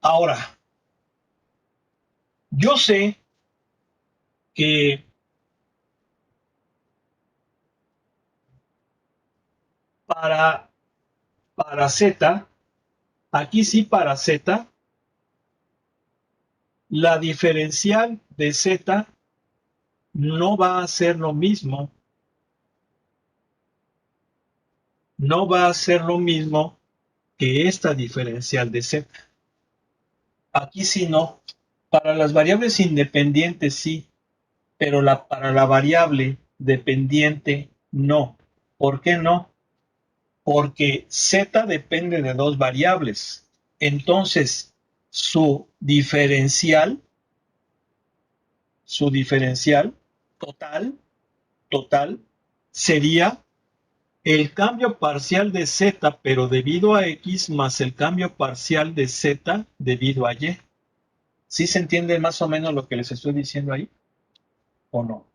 Ahora, yo sé que para, para Z, aquí sí para Z, la diferencial de Z no va a ser lo mismo, no va a ser lo mismo que esta diferencial de Z. Aquí sí no. Para las variables independientes sí, pero para la variable dependiente no. ¿Por qué no? Porque Z depende de dos variables. Entonces, su diferencial total, sería el cambio parcial de Z, pero debido a X, más el cambio parcial de Z debido a Y. ¿Sí se entiende más o menos lo que les estoy diciendo ahí? ¿O no?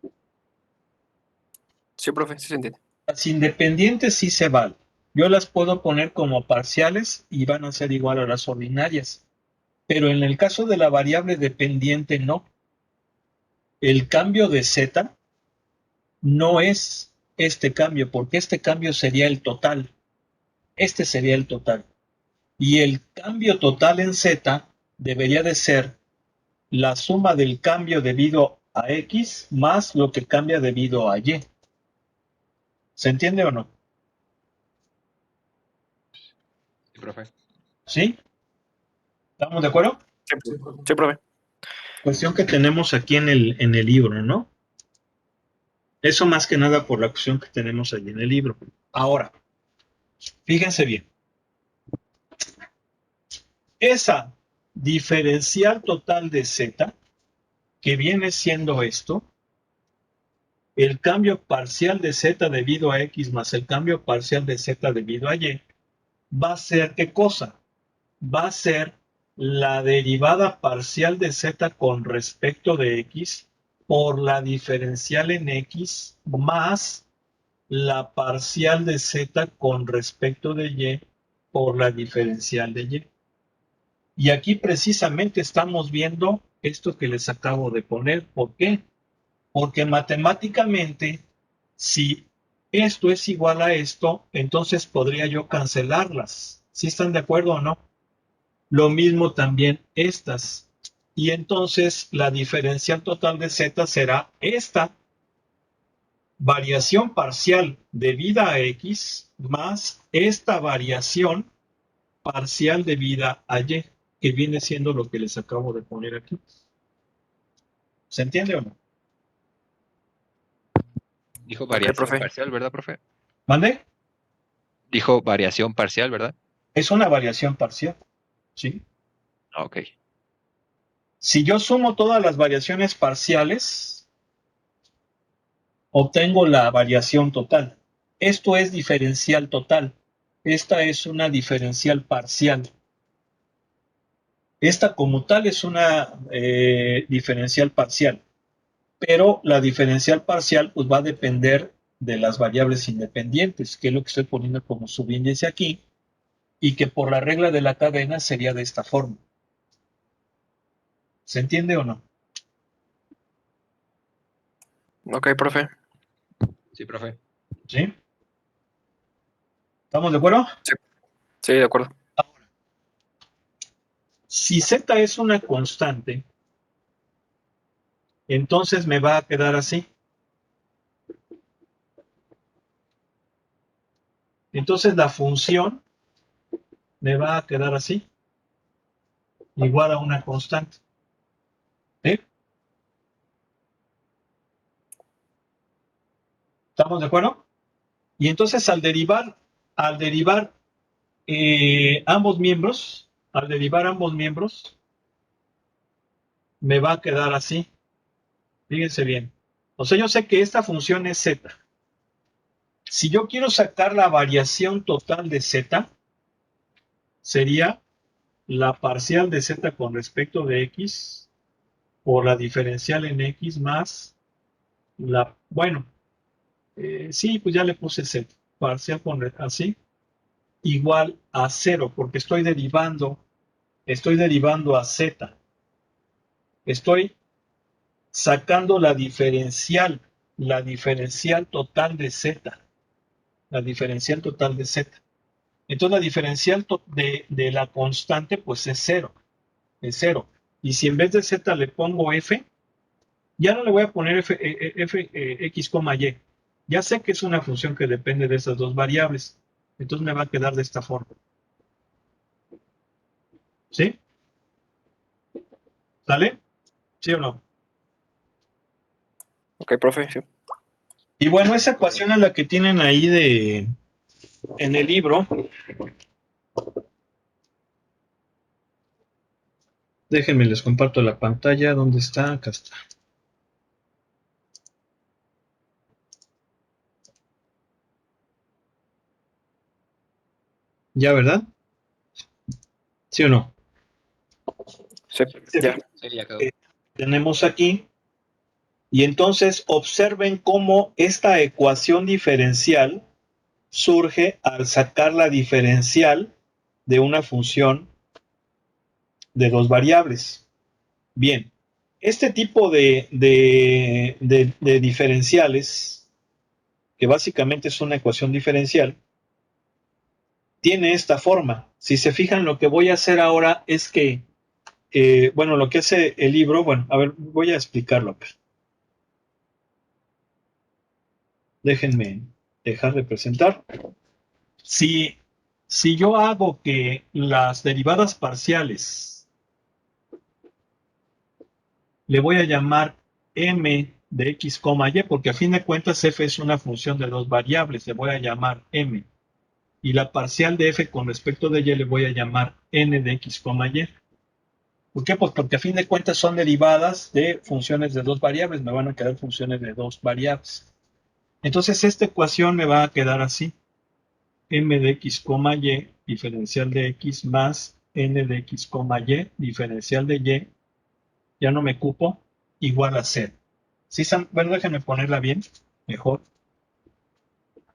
Sí, profe, sí se entiende. Las independientes sí se valen. Yo las puedo poner como parciales y van a ser igual a las ordinarias. Pero en el caso de la variable dependiente, no. El cambio de Z no es este cambio, porque este cambio sería el total. Este sería el total. Y el cambio total en Z debería de ser la suma del cambio debido a X más lo que cambia debido a Y. ¿Se entiende o no? Sí, profe. ¿Sí? ¿Estamos de acuerdo? Sí, profe. Cuestión que tenemos aquí en el libro, ¿no? Eso más que nada por la cuestión que tenemos allí en el libro. Ahora, fíjense bien. Esa diferencial total de Z, que viene siendo esto, el cambio parcial de Z debido a X más el cambio parcial de Z debido a Y, va a ser ¿qué cosa? Va a ser la derivada parcial de Z con respecto de X por la diferencial en X más la parcial de Z con respecto de Y por la diferencial de Y. Y aquí precisamente estamos viendo esto que les acabo de poner. ¿Por qué? Porque matemáticamente, si esto es igual a esto, entonces podría yo cancelarlas. ¿Sí están de acuerdo o no? Lo mismo también estas. Y entonces la diferencial total de Z será esta variación parcial debida a X más esta variación parcial debida a Y, que viene siendo lo que les acabo de poner aquí. ¿Se entiende o no? Dijo Ok, variación profe. parcial, ¿verdad, profe? ¿Mande? Dijo variación parcial, ¿verdad? Es una variación parcial, ¿sí? Ah, ok. Si yo sumo todas las variaciones parciales, obtengo la variación total. Esto es diferencial total. Esta es una diferencial parcial. Esta como tal es una diferencial parcial, pero la diferencial parcial pues va a depender de las variables independientes, que es lo que estoy poniendo como subíndice aquí, y que por la regla de la cadena sería de esta forma. ¿Se entiende o no? Ok, profe. Sí, profe. ¿Sí? ¿Estamos de acuerdo? Sí, sí, de acuerdo. Ahora, si Z es una constante, entonces me va a quedar así. Entonces la función me va a quedar así, igual a una constante. ¿Sí? ¿Estamos de acuerdo? Y entonces al derivar al derivar ambos miembros, me va a quedar así. Fíjense bien. O sea, yo sé que esta función es Z. Si yo quiero sacar la variación total de Z, sería la parcial de Z con respecto de X por la diferencial en X más bueno, sí, pues ya le puse Z, parcial con así, igual a cero, porque estoy derivando estoy derivando a z. Estoy sacando la diferencial total de z. La diferencial total de z. Entonces la diferencial de la constante pues es 0. Es 0. Y si en vez de z le pongo f, ya no le voy a poner x, y. Ya sé que es una función que depende de esas dos variables. Entonces me va a quedar de esta forma. ¿Sí? ¿Sale? ¿Sí o no? Ok, profe, sí. Y bueno, esa ecuación es la que tienen ahí en el libro. Déjenme, les comparto la pantalla. ¿Dónde está? Acá está. ¿Ya, verdad? ¿Sí o no? Sí, ya. Sí, ya quedó. Tenemos aquí. Y entonces observen cómo esta ecuación diferencial surge al sacar la diferencial de una función de dos variables. Bien, este tipo de diferenciales, que básicamente es una ecuación diferencial, tiene esta forma. Si se fijan, lo que voy a hacer ahora es que, bueno, lo que hace el libro, bueno, a ver, voy a explicarlo. Déjenme dejar de presentar. Si, si yo hago que las derivadas parciales le voy a llamar m de x, y, porque a fin de cuentas f es una función de dos variables, le voy a llamar m. Y la parcial de f con respecto de y le voy a llamar n de x, y. ¿Por qué? Pues porque a fin de cuentas son derivadas de funciones de dos variables, me van a quedar funciones de dos variables. Entonces esta ecuación me va a quedar así. M de x, y, diferencial de x, más n de x, y, diferencial de y, ya no me cupo, igual a 0. ¿Sí, bueno, déjenme ponerla bien, mejor.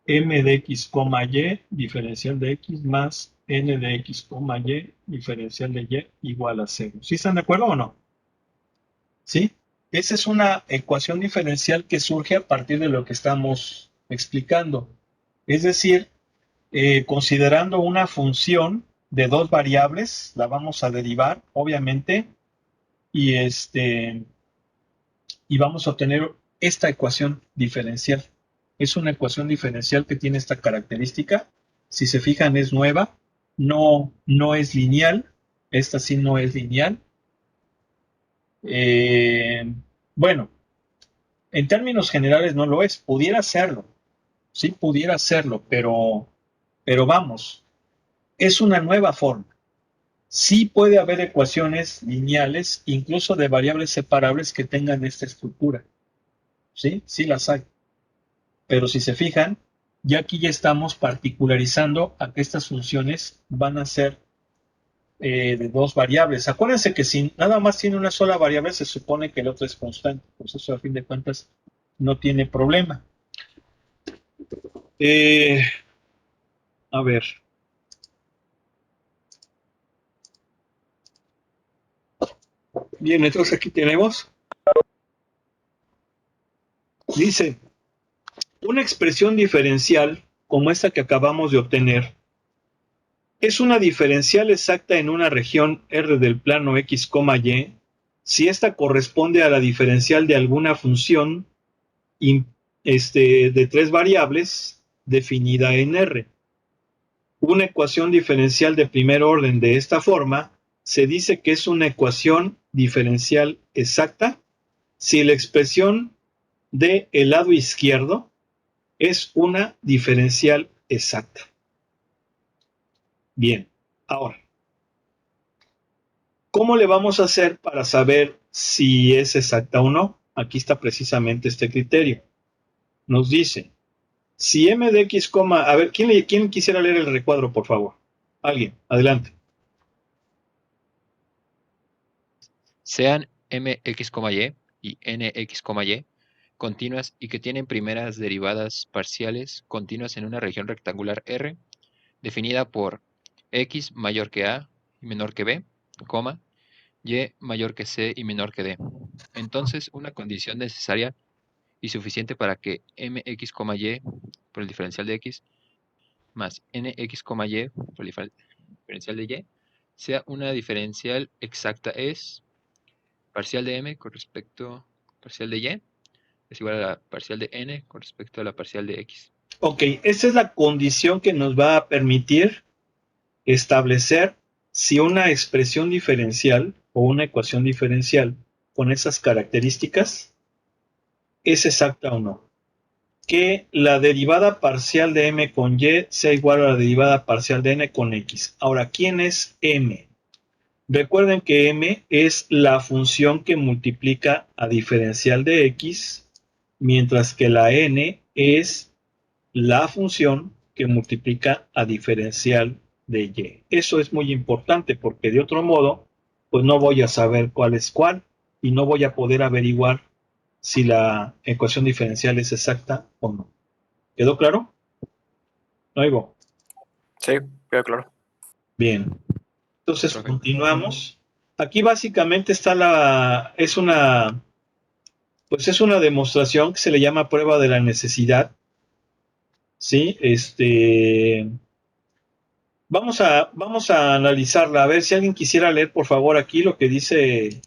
M de x, y, diferencial de x, más n de x, y, diferencial de y, igual a 0. ¿Sí están de acuerdo o no? ¿Sí? Esa es una ecuación diferencial que surge a partir de lo que estamos explicando. Es decir, considerando una función de dos variables, la vamos a derivar, obviamente, y, y vamos a obtener esta ecuación diferencial. Es una ecuación diferencial que tiene esta característica. Si se fijan, es nueva, no es lineal. Esta sí no es lineal. Bueno, en términos generales no lo es. Pudiera serlo, sí, pudiera serlo, pero vamos, es una nueva forma. Sí puede haber ecuaciones lineales, incluso de variables separables que tengan esta estructura. Sí, sí las hay. Pero si se fijan, ya aquí ya estamos particularizando a que estas funciones van a ser de dos variables. Acuérdense que si nada más tiene una sola variable, se supone que el otro es constante. Pues eso a fin de cuentas no tiene problema. Eh, a ver. Bien, entonces aquí tenemos. Dice, una expresión diferencial como esta que acabamos de obtener es una diferencial exacta en una región R del plano x, y si esta corresponde a la diferencial de alguna función de tres variables definida en R. Una ecuación diferencial de primer orden de esta forma se dice que es una ecuación diferencial exacta si la expresión del lado izquierdo es una diferencial exacta. Bien, ahora, ¿cómo le vamos a hacer para saber si es exacta o no? Aquí está precisamente este criterio. Nos dice, si m de x, a ver, ¿quién quisiera leer el recuadro, por favor? Alguien, adelante. Sean mx, y nx, y continuas y que tienen primeras derivadas parciales continuas en una región rectangular R, definida por x mayor que a y menor que b, coma, y mayor que c y menor que d. Entonces, una condición necesaria y suficiente para que mx, y por el diferencial de x más nx, y por el diferencial de y sea una diferencial exacta es parcial de m con respecto a parcial de y es igual a la parcial de n con respecto a la parcial de x. Ok, esa es la condición que nos va a permitir establecer si una expresión diferencial o una ecuación diferencial con esas características es exacta o no. Que la derivada parcial de m con y sea igual a la derivada parcial de n con x. Ahora, ¿quién es m? Recuerden que m es la función que multiplica a diferencial de x, mientras que la n es la función que multiplica a diferencial de y. Eso es muy importante porque de otro modo, pues no voy a saber cuál es cuál y no voy a poder averiguar si la ecuación diferencial es exacta o no. ¿Quedó claro? No oigo. Sí, queda claro. Bien. Entonces Profe. continuamos. Aquí básicamente está pues es una demostración que se le llama prueba de la necesidad. ¿Sí? Vamos a analizarla. A ver si alguien quisiera leer, por favor, aquí lo que dice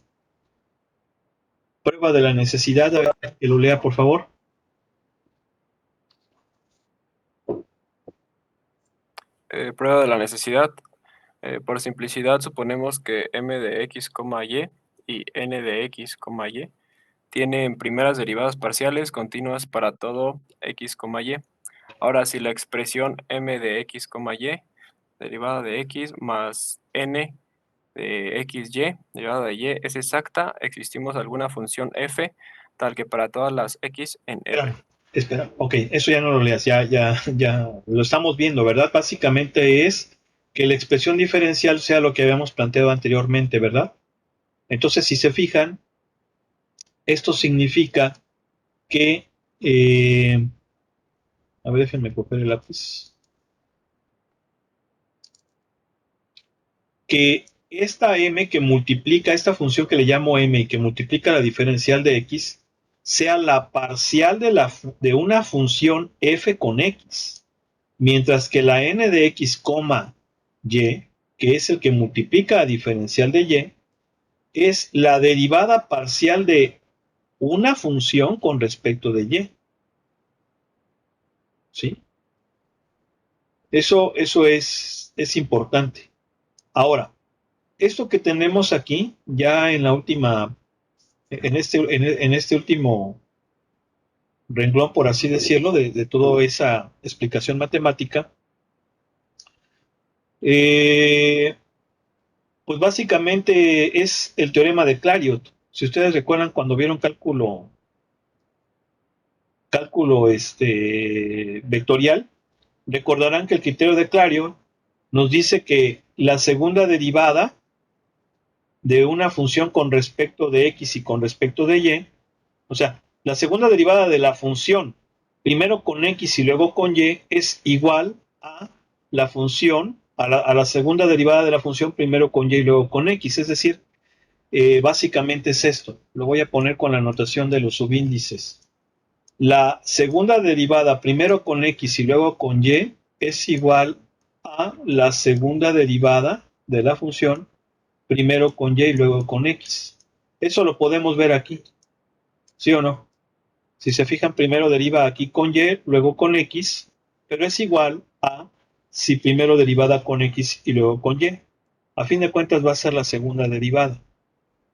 prueba de la necesidad. A ver, que lo lea, por favor. Prueba de la necesidad. Por simplicidad, suponemos que m de x, y n de x, y tienen primeras derivadas parciales continuas para todo x, y. Ahora, si la expresión m de x, y, derivada de x, más n de xy, derivada de y, es exacta, existimos alguna función f, tal que para todas las x en R. Espera, ok, eso ya no lo leas, ya lo estamos viendo, ¿verdad? Básicamente es que la expresión diferencial sea lo que habíamos planteado anteriormente, ¿verdad? Entonces, si se fijan, esto significa que, a ver, déjenme coger el lápiz, que esta m que multiplica, esta función que le llamo m y que multiplica la diferencial de x, sea la parcial de una función f con x, mientras que la n de x, y, que es el que multiplica a diferencial de y, es la derivada parcial de una función con respecto de y. ¿Sí? Eso es importante. Ahora, esto que tenemos aquí, ya en la última, en este último renglón, por así decirlo, de toda esa explicación matemática, pues básicamente es el teorema de Clairaut. Si ustedes recuerdan cuando vieron cálculo vectorial, recordarán que el criterio de Clairaut nos dice que la segunda derivada de una función con respecto de x y con respecto de y, o sea, la segunda derivada de la función primero con x y luego con y es igual a la función, a la segunda derivada de la función primero con y y luego con x, es decir, básicamente es esto. Lo voy a poner con la notación de los subíndices. La segunda derivada primero con x y luego con y es igual a la segunda derivada de la función primero con y y luego con x. Eso lo podemos ver aquí, ¿sí o no? Si se fijan, primero deriva aquí con y, luego con x, pero es igual a si primero derivada con x y luego con y. A fin de cuentas va a ser la segunda derivada.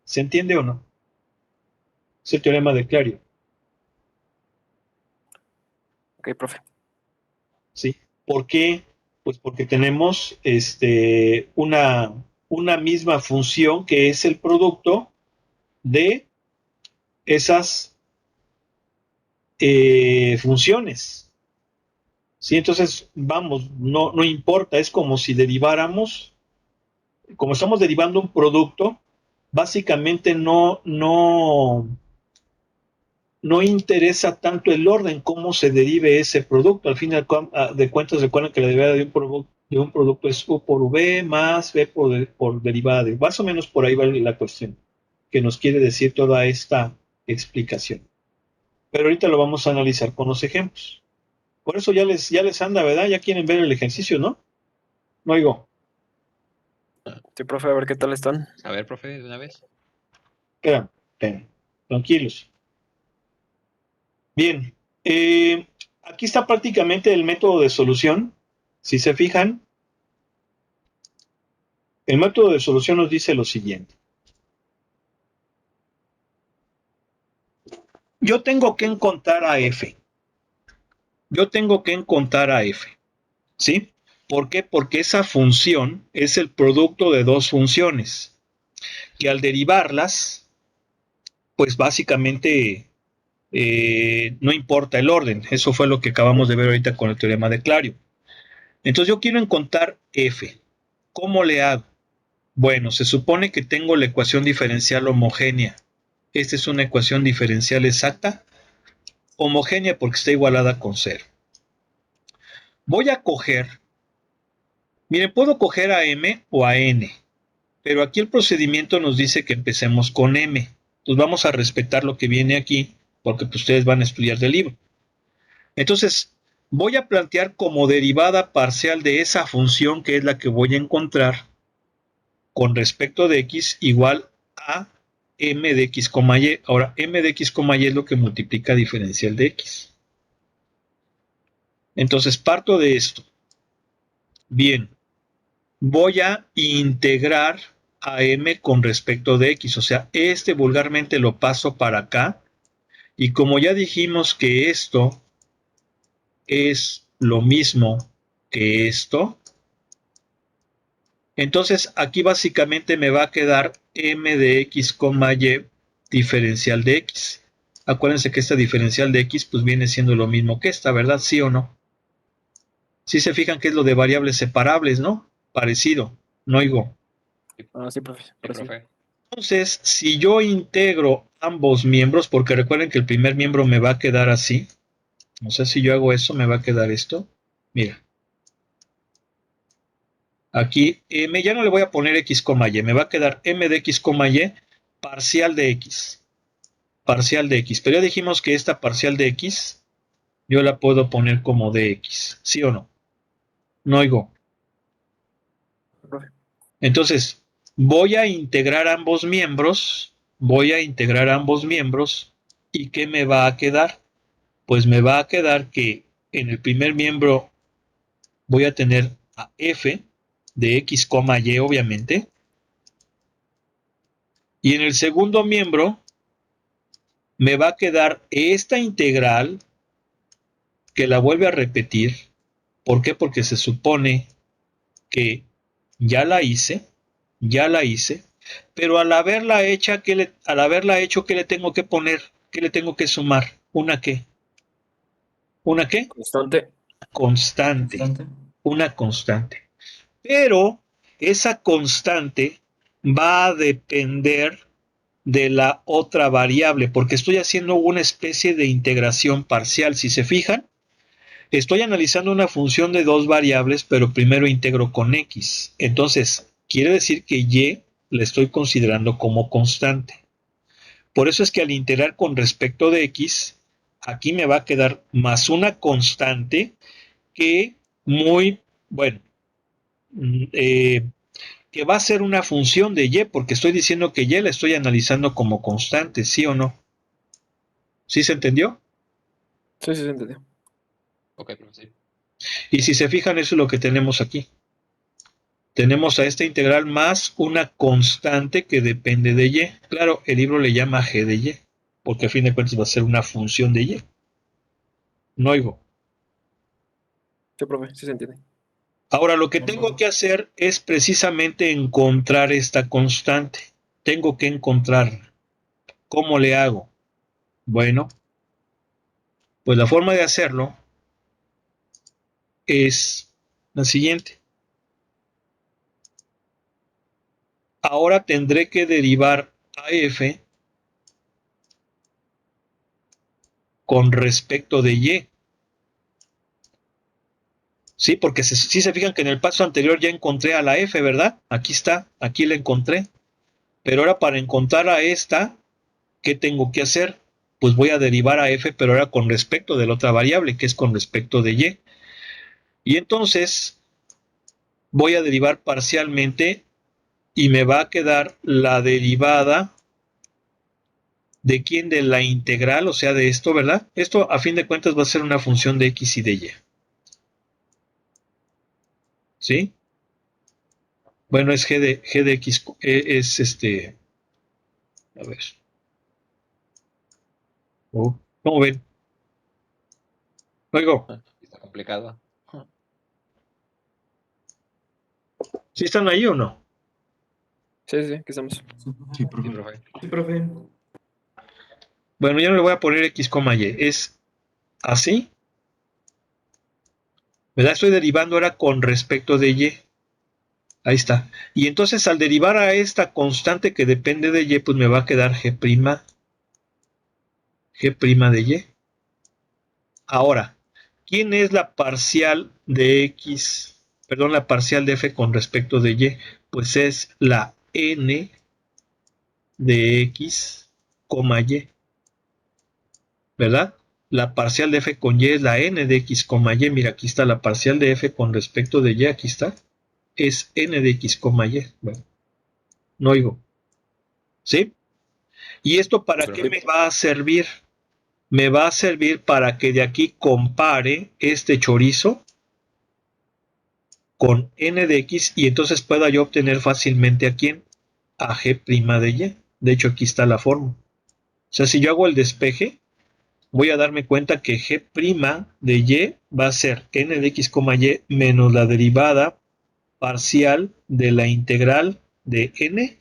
¿Se entiende o no? Es el teorema de Clairaut. Ok, profe. ¿Sí? ¿Por qué? Pues porque tenemos una misma función que es el producto de esas funciones. ¿Sí? Entonces, vamos, no importa, es como si deriváramos, como estamos derivando un producto, básicamente no interesa tanto el orden, cómo se derive ese producto. Al fin de cuentas, recuerden que la derivada de un de un producto es U por V más B por derivada de U. Más o menos por ahí va la cuestión que nos quiere decir toda esta explicación. Pero ahorita lo vamos a analizar con los ejemplos. Por eso ya les anda, ¿verdad? Ya quieren ver el ejercicio, ¿no? No oigo. Sí, profe, a ver qué tal están. A ver, profe, de una vez. Espera. Tranquilos. Bien. Aquí está prácticamente el método de solución. Si se fijan, el método de solución nos dice lo siguiente. Yo tengo que encontrar a F. Yo tengo que encontrar a F. ¿Sí? ¿Por qué? Porque esa función es el producto de dos funciones, que al derivarlas, pues básicamente no importa el orden. Eso fue lo que acabamos de ver ahorita con el teorema de Clario. Entonces yo quiero encontrar F. ¿Cómo le hago? Bueno, se supone que tengo la ecuación diferencial homogénea. Esta es una ecuación diferencial exacta, homogénea porque está igualada con 0. Voy a coger, miren, puedo coger a M o a N, pero aquí el procedimiento nos dice que empecemos con M. Entonces vamos a respetar lo que viene aquí, porque pues, ustedes van a estudiar del libro. Entonces, voy a plantear como derivada parcial de esa función que es la que voy a encontrar con respecto de x igual a m de x, y. Ahora, m de x, y es lo que multiplica diferencial de x. Entonces, parto de esto. Bien, voy a integrar a m con respecto de x. O sea, este vulgarmente lo paso para acá. Y como ya dijimos que esto es lo mismo que esto, entonces aquí básicamente me va a quedar m de x, y diferencial de x. Acuérdense que esta diferencial de x pues viene siendo lo mismo que esta, ¿verdad? ¿Sí o no? Sí se fijan que es lo de variables separables, ¿no? Parecido, no oigo. Ah, sí, profe. Sí, Ahora sí. profe. Entonces, si yo integro ambos miembros, porque recuerden que el primer miembro me va a quedar así, o sea, si yo hago eso, me va a quedar esto. Mira, aquí ya no le voy a poner x, y, me va a quedar m de x, y parcial de x. Parcial de x. Pero ya dijimos que esta parcial de x yo la puedo poner como dx. ¿Sí o no? No oigo. Profe. Entonces, voy a integrar ambos miembros. Voy a integrar ambos miembros. ¿Y qué me va a quedar? Pues me va a quedar que en el primer miembro voy a tener a f de x, y obviamente. Y en el segundo miembro me va a quedar esta integral que la vuelve a repetir. ¿Por qué? Porque se supone que ya la hice, pero al haberla hecho, ¿qué le tengo que poner? ¿Qué le tengo que sumar? ¿Una qué? ¿Una qué? Constante. Constante. Una constante. Pero esa constante va a depender de la otra variable, porque estoy haciendo una especie de integración parcial. Si se fijan, estoy analizando una función de dos variables, pero primero integro con x. Entonces, quiere decir que y la estoy considerando como constante. Por eso es que al integrar con respecto de x, aquí me va a quedar más una constante que bueno, que va a ser una función de y, porque estoy diciendo que y la estoy analizando como constante, ¿sí o no? ¿Sí se entendió? Sí, sí, se entendió. Ok, profe, sí. Y si se fijan, eso es lo que tenemos aquí. Tenemos a esta integral más una constante que depende de y. Claro, el libro le llama g de y, porque a fin de cuentas va a ser una función de y. No oigo. Sí, profe, sí se entiende. Ahora, lo que tengo que hacer es precisamente encontrar esta constante. Tengo que encontrarla. ¿Cómo le hago? Bueno, pues la forma de hacerlo es la siguiente. Ahora tendré que derivar a f con respecto de y. Sí, porque si se fijan que en el paso anterior ya encontré a la f, ¿verdad? Aquí está, aquí la encontré. Pero ahora para encontrar a esta, ¿qué tengo que hacer? Pues voy a derivar a f, pero ahora con respecto de la otra variable, que es con respecto de y. Y entonces voy a derivar parcialmente y me va a quedar la derivada de quién, de la integral, o sea, de esto, ¿verdad? Esto a fin de cuentas va a ser una función de x y de y. ¿Sí? Bueno, es g de x, es a ver. ¿Cómo ven? Oigo, Está complicado. ¿sí están ahí o no? Sí, sí, aquí estamos. Sí, Sí, profe. profe. Sí, profe. Bueno, ya no le voy a poner x, y. Es así. ¿Verdad? Estoy derivando ahora con respecto de y. Ahí está. Y entonces al derivar a esta constante que depende de y, pues me va a quedar g' de y. Ahora, ¿quién es la parcial de x? Perdón, la parcial de f con respecto de y. Pues es la n de x, y. ¿Verdad? La parcial de f con y es la n de x, y. Mira, aquí está la parcial de f con respecto de y. Aquí está. Es n de x, y. Bueno, no oigo. ¿Sí? ¿Y esto para qué me va a servir? Me va a servir para que de aquí compare este chorizo con n de x y entonces pueda yo obtener fácilmente a quién, a g' de y. De hecho, aquí está la fórmula. O sea, si yo hago el despeje, voy a darme cuenta que g' de y va a ser n de x, y menos la derivada parcial de la integral de n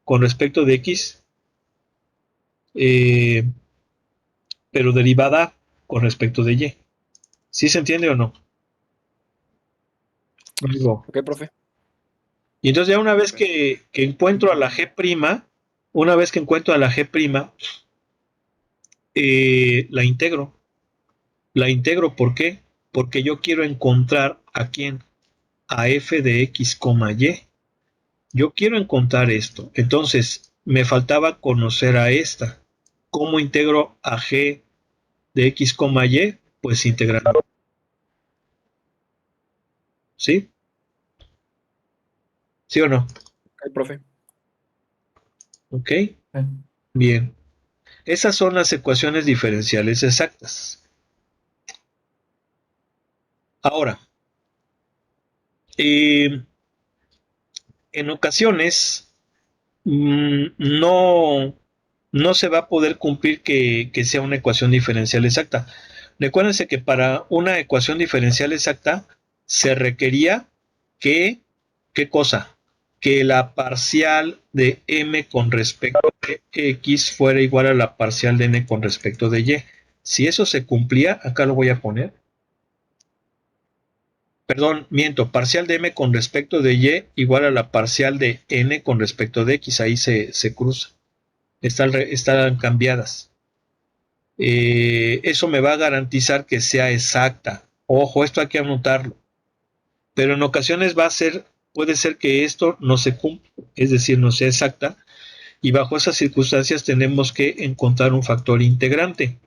con respecto de x, pero derivada con respecto de y. ¿Sí se entiende o no? Digo, Ok, profe. y entonces ya una vez que encuentro a la g', una vez que encuentro a la g', la integro. La integro, ¿por qué? Porque yo quiero encontrar a quién, a f de x, y. Yo quiero encontrar esto. Entonces, me faltaba conocer a esta. ¿Cómo integro a g de x, y? Pues integrando. ¿Sí? ¿Sí o no? Ok, profe. ¿Ok? Bien. Esas son las ecuaciones diferenciales exactas. Ahora, en ocasiones no se va a poder cumplir que sea una ecuación diferencial exacta. Recuérdense que para una ecuación diferencial exacta se requería que, ¿qué cosa? Que la parcial de m con respecto de x fuera igual a la parcial de n con respecto de y. Si eso se cumplía, acá lo voy a poner. Perdón, miento, parcial de m con respecto de y igual a la parcial de n con respecto de x, ahí se cruza, están cambiadas. Eso me va a garantizar que sea exacta. Ojo, esto hay que anotarlo. Pero en ocasiones puede ser que esto no se cumpla, es decir, no sea exacta, y bajo esas circunstancias tenemos que encontrar un factor integrante.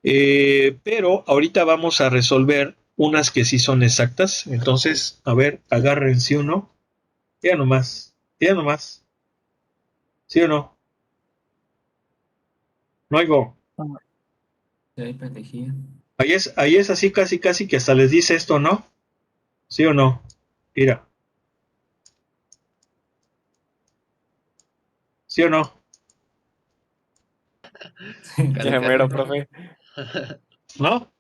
Pero ahorita vamos a resolver unas que sí son exactas. Entonces, a ver, agárrense uno. Ya nomás. Ya nomás. ¿Sí o no? No oigo. Ya hay pendejía. Ahí es así casi casi que hasta les dice esto, ¿no? ¿Sí o no? Mira. ¿Sí o no? Ya Casi, mero, profe. profe. ¿No?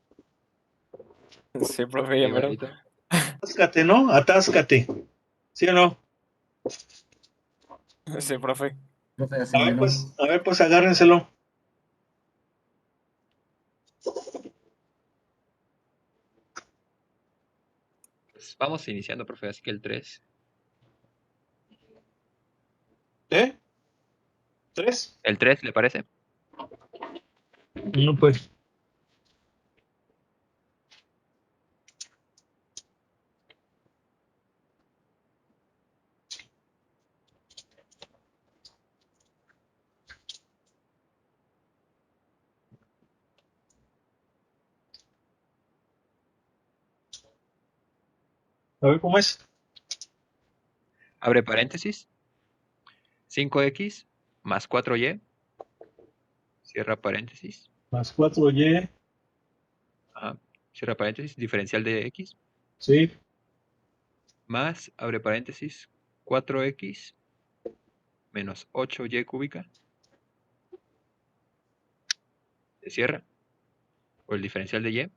Sí, profe, ya mero. Igualito. Atáscate, ¿no? Atáscate. ¿Sí o no? Sí, profe. Profe, así mero. A ver, pues agárrenselo. Pues vamos iniciando, profe, así que el 3. ¿Eh? ¿Tres? ¿El 3 le parece? No, pues. A ver cómo es. Abre paréntesis. 5x más 4y. Cierra paréntesis. Más 4y, Ajá. Cierra paréntesis. Diferencial de x. ¿sí? Más, abre paréntesis, 4x menos 8y cúbica. Se cierra. O el diferencial de y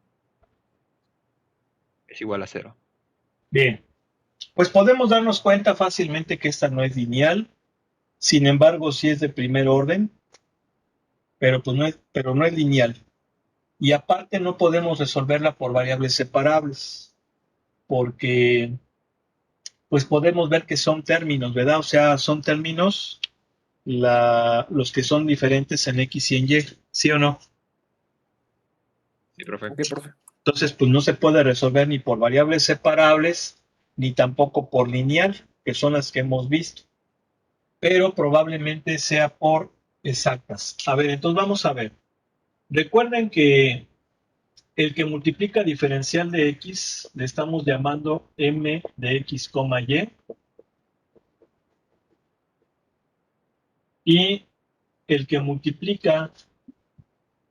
es igual a 0. Bien. Pues podemos darnos cuenta fácilmente que esta no es lineal. Sin embargo, sí es de primer orden, pero no es lineal. Y aparte no podemos resolverla por variables separables, porque pues podemos ver que son términos, ¿verdad? O sea, son términos los que son diferentes en X y en Y, ¿sí o no? Sí, profe. Ok, profe. Entonces, pues no se puede resolver ni por variables separables, ni tampoco por lineal, que son las que hemos visto, pero probablemente sea por exactas. A ver, entonces vamos a ver. Recuerden que el que multiplica diferencial de X le estamos llamando M de X, Y, y el que multiplica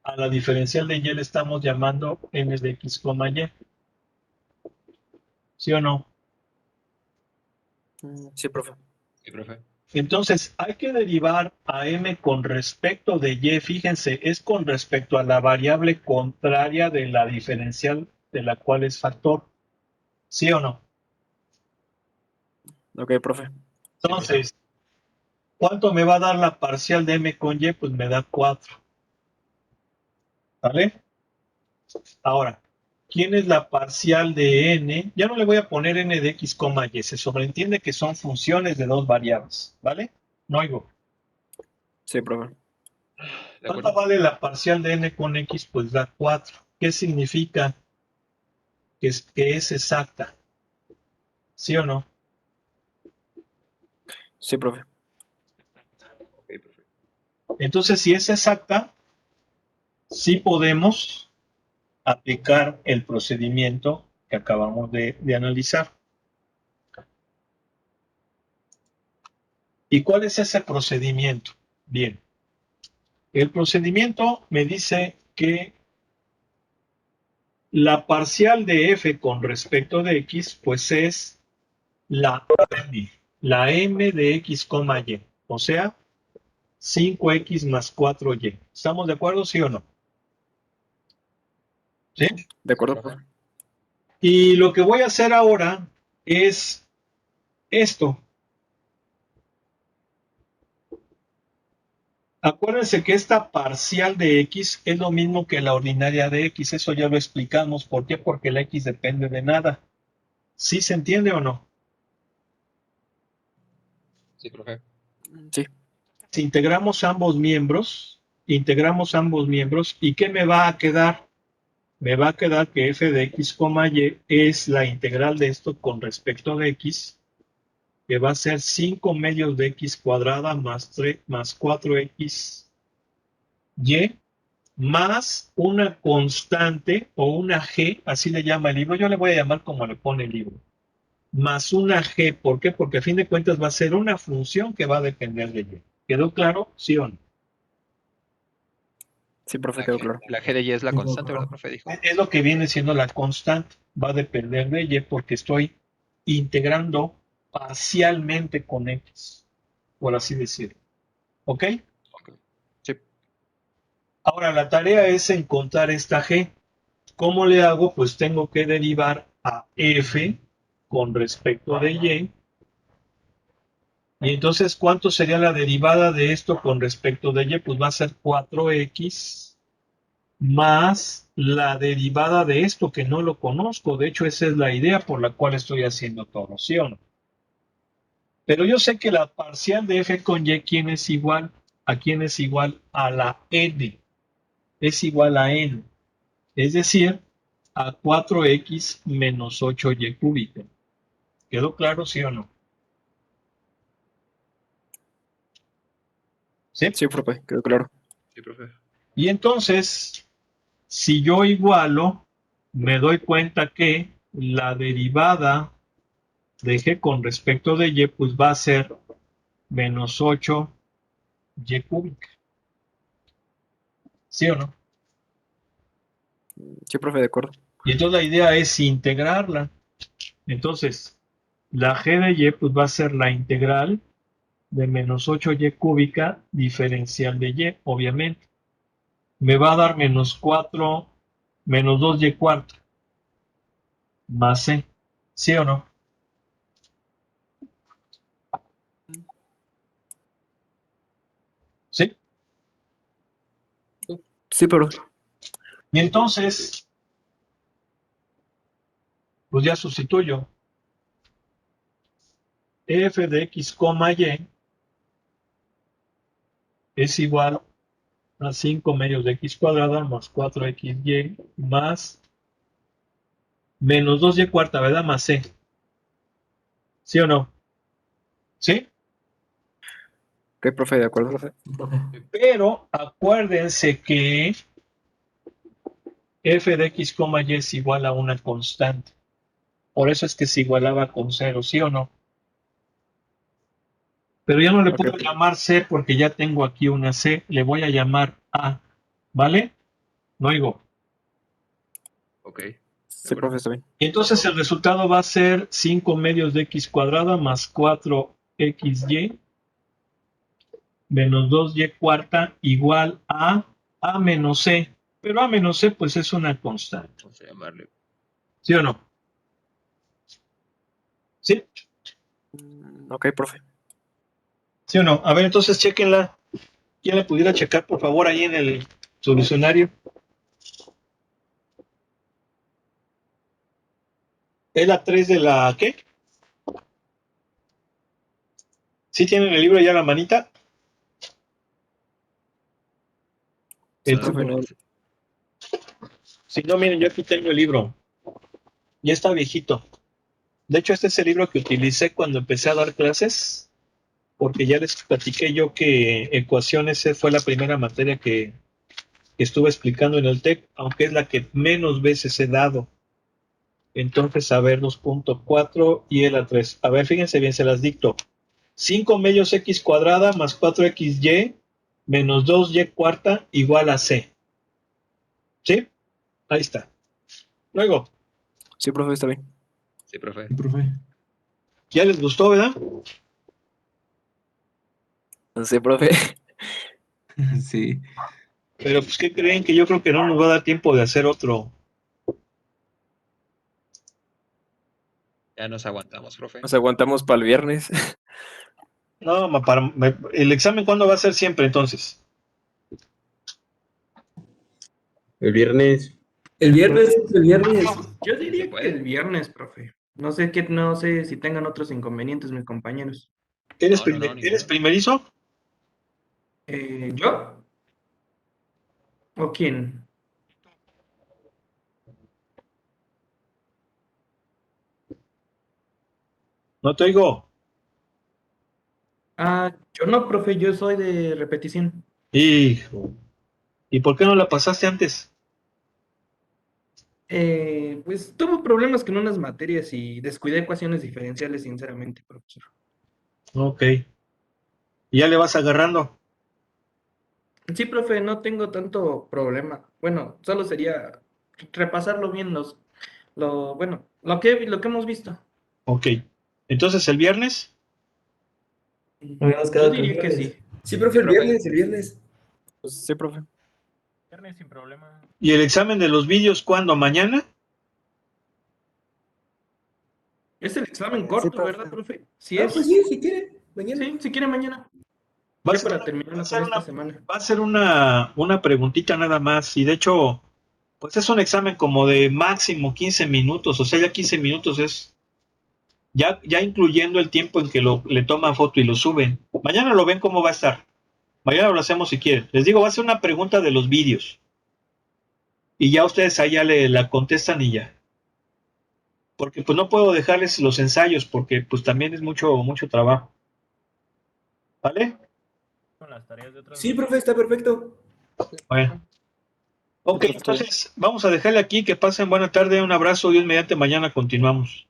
a la diferencial de Y le estamos llamando N de X, Y. ¿Sí o no? Sí, profe. Sí, profe. Entonces, hay que derivar a M con respecto de Y. Fíjense, es con respecto a la variable contraria de la diferencial de la cual es factor. ¿Sí o no? Ok, profe. Entonces, ¿cuánto me va a dar la parcial de M con Y? Pues me da 4. ¿Vale? Ahora, ¿quién es la parcial de N? Ya no le voy a poner N de X, Y. Se sobreentiende que son funciones de dos variables. ¿Vale? No oigo. Sí, profe. ¿De ¿Cuánto acuerdo? vale la parcial de N con X? Pues da 4. ¿Qué significa? Que es exacta. ¿Sí o no? Sí, profe. Ok, profe. Entonces, si es exacta, sí podemos aplicar el procedimiento que acabamos de analizar. ¿Y cuál es ese procedimiento? Bien, el procedimiento me dice que la parcial de f con respecto de x, pues es la m de x, y, o sea, 5x más 4y. ¿Estamos de acuerdo, sí o no? ¿Sí? De acuerdo, Profe. profe. Y lo que voy a hacer ahora es esto. Acuérdense que esta parcial de x es lo mismo que la ordinaria de x. Eso ya lo explicamos. ¿Por qué? Porque la x depende de nada. ¿Sí se entiende o no? Sí, profe. Sí. Si integramos ambos miembros, ¿y qué me va a quedar? Me va a quedar que f de x, y es la integral de esto con respecto de x, que va a ser 5 medios de x cuadrada más 4x y más una constante o una g, así le llama el libro, yo le voy a llamar como le pone el libro, más una g. ¿Por qué? Porque a fin de cuentas va a ser una función que va a depender de y. ¿Quedó claro? ¿Sí o no? Sí, profe, La quedó G, claro. la G de y es la Sí, constante, ¿verdad, profe. profe? Dijo. Es lo que viene siendo la constante, va a depender de y porque estoy integrando parcialmente con x, por así decirlo. ¿Ok? Ok. Sí. Ahora la tarea es encontrar esta g. ¿Cómo le hago? Pues tengo que derivar a f con respecto de y. Y entonces, ¿cuánto sería la derivada de esto con respecto de y? Pues va a ser 4x más la derivada de esto que no lo conozco. De hecho, esa es la idea por la cual estoy haciendo todo, ¿sí o no? Pero yo sé que la parcial de f con y, ¿quién es igual? ¿A quién es igual? A la n. Es igual a n. Es decir, a 4x menos 8y cúbica. ¿Quedó claro, sí o no? ¿Sí? Sí, profe, quedó claro. Sí, profe. Y entonces, si yo igualo, me doy cuenta que la derivada de G con respecto de Y, pues va a ser menos 8Y cúbica. ¿Sí o no? Sí, profe, de acuerdo. Y entonces la idea es integrarla. Entonces, la G de Y pues va a ser la integral de menos 8Y cúbica diferencial de Y, obviamente. Me va a dar menos 4, menos 2Y cuarta, más C. ¿Sí o no? ¿Sí? Sí, profe. Y entonces, pues ya sustituyo. F de X, Y es igual a 5 medios de X cuadrada más 4XY más menos 2Y cuarta, ¿verdad? Más C. ¿Sí o no? ¿Sí? Ok, profe, de acuerdo. Profe. Profe. Pero acuérdense que F de X, Y es igual a una constante. Por eso es que se igualaba con 0, ¿sí o no? Pero ya no le Ok, puedo llamar C porque ya tengo aquí una C. Le voy a llamar A. ¿Vale? No oigo. Ok. sí, profe, está bien. Y entonces el resultado va a ser 5 medios de X cuadrada más 4XY menos 2Y cuarta igual a A menos C. Pero A menos C pues es una constante. Vamos a llamarle. ¿Sí o no? ¿Sí? Ok, profe. ¿Sí o no? A ver, entonces chequenla. ¿Quién la pudiera checar, por favor, ahí en el solucionario? ¿Es la 3 de la qué? ¿Sí tienen el libro ya a la manita? Sí, El- profe, no. si no, miren, yo aquí tengo el libro. Ya está viejito. De hecho, este es el libro que utilicé cuando empecé a dar clases, porque ya les platiqué yo que ecuaciones fue la primera materia que estuve explicando en el TEC, aunque es la que menos veces he dado. Entonces, a ver, 2.4 y el A3. A ver, fíjense bien, se las dicto. 5 medios X cuadrada más 4XY menos 2Y cuarta igual a C. ¿Sí? Ahí está. Luego, Sí, profe, está bien. Sí, profe. Profe. ¿ya les gustó, verdad? Sí, profe. Sí. Pero pues, ¿qué creen? Que yo creo que no nos va a dar tiempo de hacer otro. Ya nos aguantamos, profe. Nos aguantamos para el viernes. No, el examen, ¿cuándo va a ser siempre entonces? El viernes. El viernes. Yo ¿Se diría que puede? el viernes, profe. No sé si tengan otros inconvenientes mis compañeros. ¿Eres, No, ¿eres ninguno. primerizo? ¿Yo? ¿O quién? No te oigo. Yo no, profe, yo soy de repetición. Hijo. ¿Y por qué no la pasaste antes? Pues tuve problemas con unas materias y descuidé ecuaciones diferenciales, sinceramente, profesor. Ok. ¿Y ya le vas agarrando? Sí, profe, no tengo tanto problema. Bueno, solo sería repasarlo bien lo que hemos visto. Ok. Entonces, ¿el viernes? Habíamos Yo quedado que el diría que viernes. sí. Sí, profe, Sí, el profe. viernes, el viernes. Pues, sí, profe. Viernes sin problema. ¿Y el examen de los vídeos cuándo? ¿Mañana? Es el examen Sí, corto, profe. ¿verdad, profe? Sí Ah, pues es. sí, si quiere, mañana. Sí, si quiere mañana. Va a Ya ser, para va a terminarlo ser con esta una, semana. va a ser una preguntita nada más. Y de hecho, pues es un examen como de máximo 15 minutos. O sea, ya 15 minutos es ya incluyendo el tiempo en que le toman foto y lo suben. Mañana lo ven cómo va a estar. Mañana lo hacemos si quieren. Les digo, va a ser una pregunta de los vídeos. Y ya ustedes allá la contestan y ya. Porque pues no puedo dejarles los ensayos porque pues también es mucho trabajo. ¿Vale? Con las tareas de otras Sí, profe, está perfecto. Bueno. Ok, profe, está bien. entonces vamos a dejarle aquí. Que pasen buena tarde. Un abrazo. Dios mediante. Mañana continuamos.